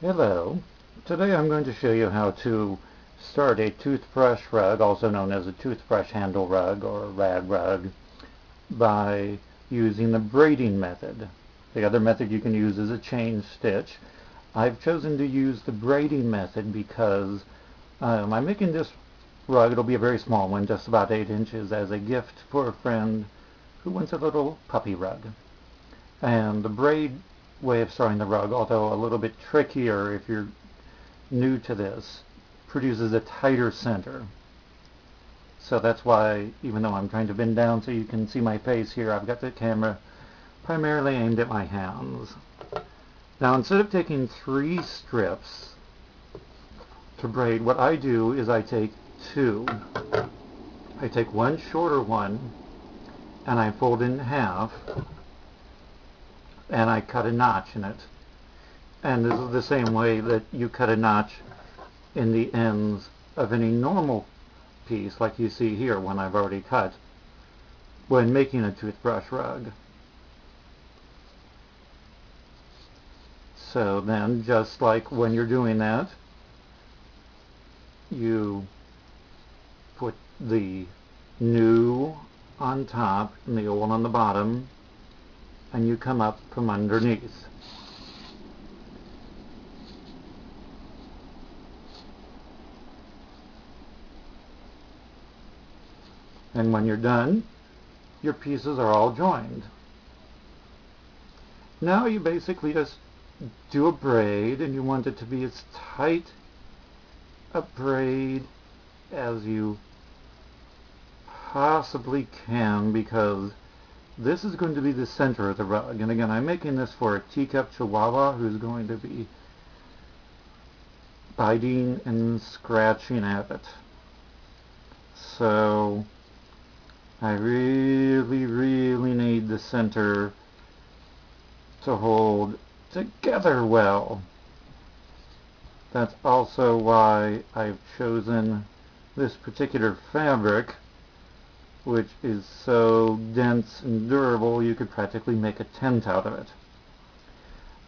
Hello. Today I'm going to show you how to start a toothbrush rug, also known as a toothbrush handle rug or rag rug, by using the braiding method. The other method you can use is a chain stitch. I've chosen to use the braiding method because I'm making this rug. It'll be a very small one, just about 8 inches, as a gift for a friend who wants a little puppy rug. And the braid way of starting the rug, although a little bit trickier if you're new to this, produces a tighter center. So that's why, even though I'm trying to bend down so you can see my face here, I've got the camera primarily aimed at my hands. Now, instead of taking 3 strips to braid, what I do is I take 2. I take one shorter one and I fold it in half and I cut a notch in it. And this is the same way that you cut a notch in the ends of any normal piece, like you see here, one I've already cut, when making a toothbrush rug. So then, just like when you're doing that, you put the new on top and the old on the bottom, and you come up from underneath. And when you're done, your pieces are all joined. Now you basically just do a braid, and you want it to be as tight a braid as you possibly can, because this is going to be the center of the rug. And again, I'm making this for a teacup chihuahua who's going to be biting and scratching at it. So I really need the center to hold together well. That's also why I've chosen this particular fabric, which is so dense and durable you could practically make a tent out of it.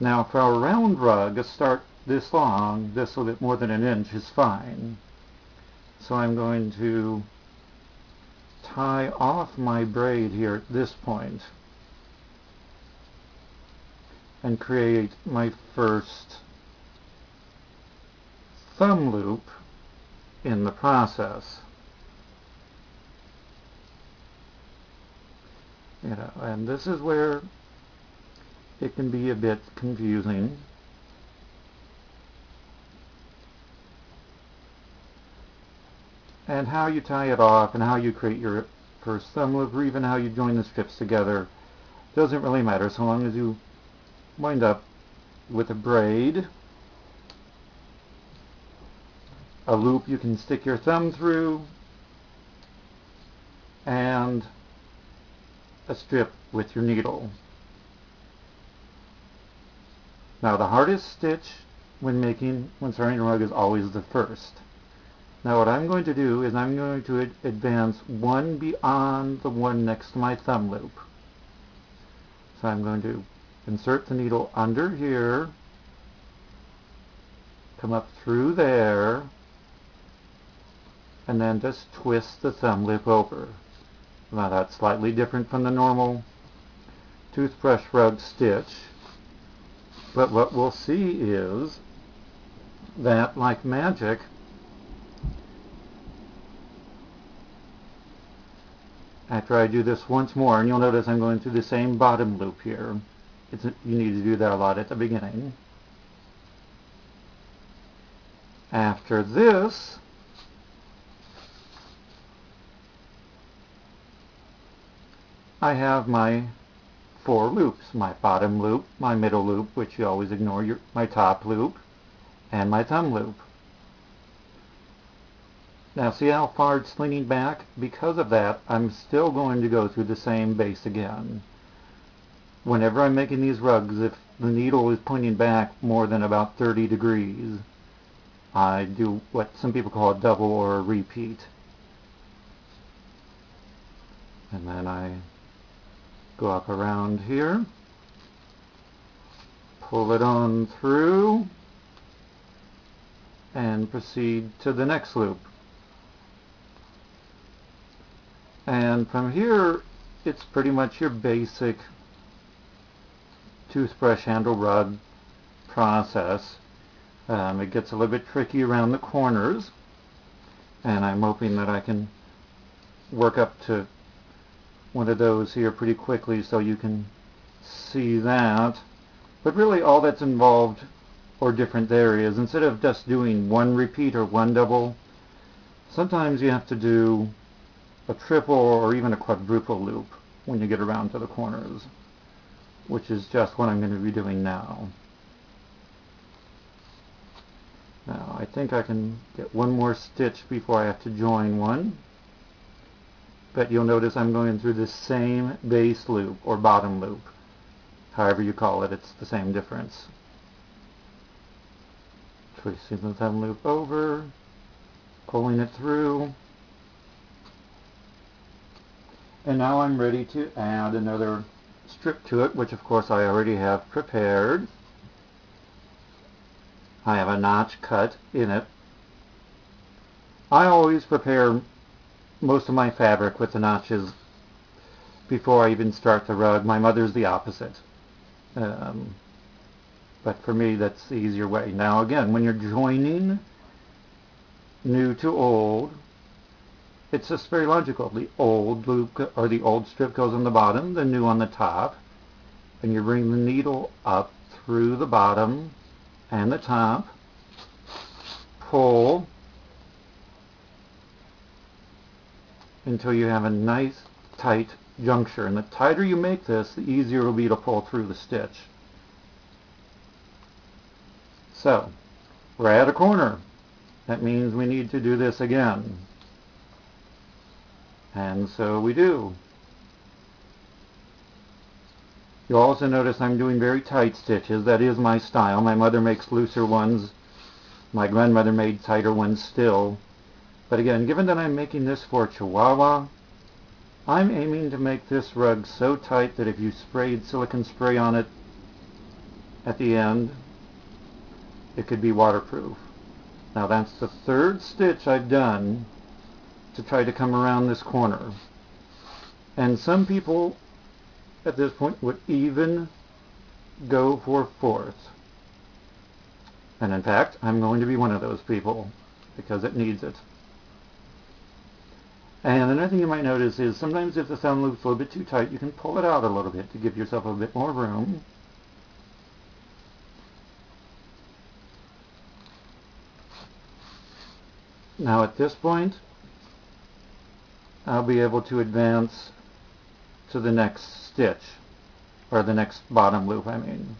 Now, for a round rug, a start this long, just a little bit more than 1 inch, is fine. So I'm going to tie off my braid here at this point and create my first thumb loop in the process. And this is where it can be a bit confusing. And how you tie it off and how you create your first thumb loop, or even how you join the strips together, doesn't really matter so long as you wind up with a braid, a loop you can stick your thumb through, and a strip with your needle. Now, the hardest stitch when starting a rug is always the first. Now, what I'm going to do is I'm going to advance one beyond the one next to my thumb loop. So I'm going to insert the needle under here, come up through there, and then just twist the thumb loop over. Now, that's slightly different from the normal toothbrush rug stitch, but what we'll see is that, like magic, after I do this once more, and you'll notice I'm going through the same bottom loop here. You need to do that a lot at the beginning. After this, I have my 4 loops. My bottom loop, my middle loop, which you always ignore, my top loop, and my thumb loop. Now, see how far it's leaning back? Because of that, I'm still going to go through the same base again. Whenever I'm making these rugs, if the needle is pointing back more than about 30 degrees, I do what some people call a double or a repeat. And then I go up around here, pull it on through, and proceed to the next loop. And from here, it's pretty much your basic toothbrush handle rug process. It gets a little bit tricky around the corners, and I'm hoping that I can work up to one of those here pretty quickly so you can see that. But really all that's involved or different there is, instead of just doing one repeat or one double, sometimes you have to do a triple or even a quadruple loop when you get around to the corners, which is just what I'm going to be doing now. Now I think I can get one more stitch before I have to join one, but you'll notice I'm going through the same base loop or bottom loop. However you call it, it's the same difference. Twisting the thumb loop over, pulling it through, and now I'm ready to add another strip to it, which of course I already have prepared. I have a notch cut in it. I always prepare most of my fabric with the notches before I even start the rug. My mother's the opposite. But for me, that's the easier way. Now again, when you're joining new to old, it's just very logical. The old loop or the old strip goes on the bottom, the new on the top, and you bring the needle up through the bottom and the top, pull until you have a nice tight juncture. And the tighter you make this, the easier it will be to pull through the stitch. So, we're at a corner. That means we need to do this again. And so we do. You'll also notice I'm doing very tight stitches. That is my style. My mother makes looser ones. My grandmother made tighter ones still. But again, given that I'm making this for Chihuahua, I'm aiming to make this rug so tight that if you sprayed silicone spray on it at the end, it could be waterproof. Now that's the third stitch I've done to try to come around this corner. And some people at this point would even go for fourth. And in fact, I'm going to be one of those people because it needs it. And another thing you might notice is sometimes if the thumb loop's a little bit too tight, you can pull it out a little bit to give yourself a bit more room. Now at this point, I'll be able to advance to the next stitch, or the next bottom loop, I mean.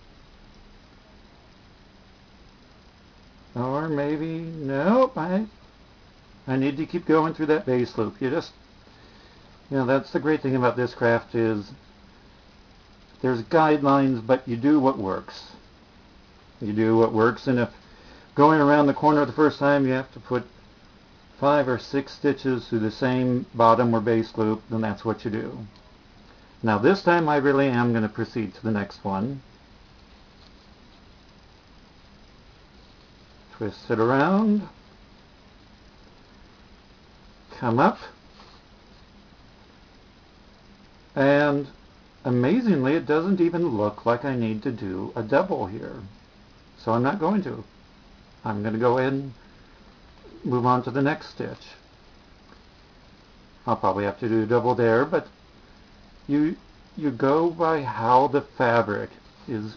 Or maybe, nope, I need to keep going through that base loop. That's the great thing about this craft is there's guidelines, but you do what works. You do what works, and if going around the corner the first time you have to put 5 or 6 stitches through the same bottom or base loop, then that's what you do. Now this time I really am going to proceed to the next one. Twist it around. Come up. And amazingly, it doesn't even look like I need to do a double here. So I'm not going to. I'm going to go ahead and move on to the next stitch. I'll probably have to do a double there, but you go by how the fabric is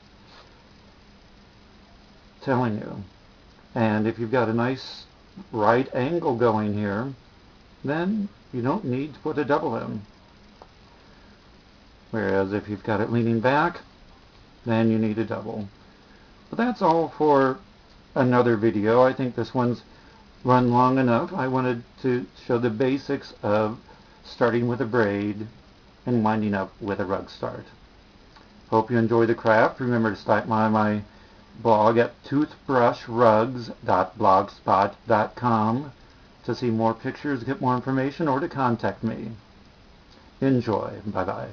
telling you. And if you've got a nice right angle going here, then you don't need to put a double in. Whereas if you've got it leaning back, then you need a double. But that's all for another video. I think this one's run long enough. I wanted to show the basics of starting with a braid and winding up with a rug start. Hope you enjoy the craft. Remember to stop by my blog at toothbrushrugs-dot-blogspot-dot-com to see more pictures, get more information, or to contact me. Enjoy. Bye-bye.